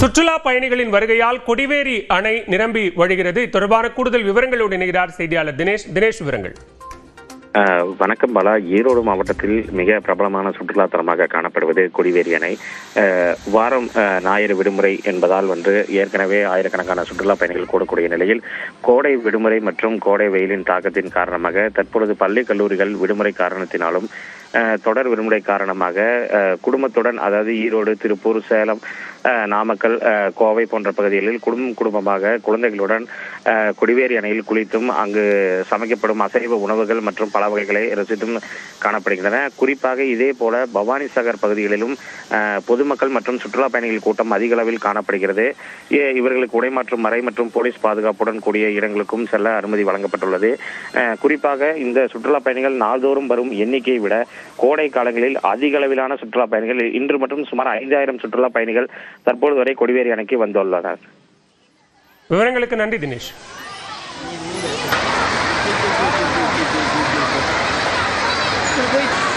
சுற்றுலா பயணிகளின் வருகையால் கொடிவேரி அணை நிரம்பி வழிகிறது. தொடர்பான கூடுதல் விவரங்களோடு இணைகிறார் செய்தியாளர் தினேஷ். விவரங்கள். வணக்கம் பாலா. ஈரோடு மாவட்டத்தில் மிக பிரபலமான சுற்றுலா தலமாக காணப்படுவது கொடிவேரி அணை. வாரம் ஞாயிறு விடுமுறை என்பதால் ஏற்கனவே ஆயிரக்கணக்கான சுற்றுலா பயணிகள் கூடக்கூடிய நிலையில் கோடை விடுமுறை மற்றும் கோடை வெயிலின் தாக்கத்தின் காரணமாக தற்பொழுது பள்ளி கல்லூரிகள் விடுமுறை காரணத்தினாலும் தொடர் விடுமுறை காரணமாக குடும்பத்துடன், அதாவது ஈரோடு, திருப்பூர், சேலம், நாமக்கல், கோவை போன்ற பகுதிகளில் குடும்பமாக குழந்தைகளுடன் கொடிவேரி அணையில் குளித்தும் அங்கு சமைக்கப்படும் அசைவ உணவுகள் மற்றும் பல வகைகளை ரசித்தும் காணப்படுகின்றன. குறிப்பாக இதே போல பவானி சாகர் பகுதிகளிலும் பொதுமக்கள் மற்றும் சுற்றுலா பயணிகள் கூட்டம் அதிக அளவில் காணப்படுகிறது. இவர்களுக்கு உடைமாற்றும் மறை மற்றும் போலீஸ் பாதுகாப்புடன் கூடிய இடங்களுக்கும் செல்ல அனுமதி வழங்கப்பட்டுள்ளது. குறிப்பாக இந்த சுற்றுலா பயணிகள் நாள்தோறும் வரும் எண்ணிக்கையை விட கோடை காலங்களில் அதிக அளவிலான சுற்றுலா பயணிகள் இன்று மட்டும் சுமார் 5000 சுற்றுலா பயணிகள் தற்போது வரை கொடிவேரி அணைக்கு வந்துள்ளனர். விவரங்களுக்கு நன்றி தினேஷ். Wait.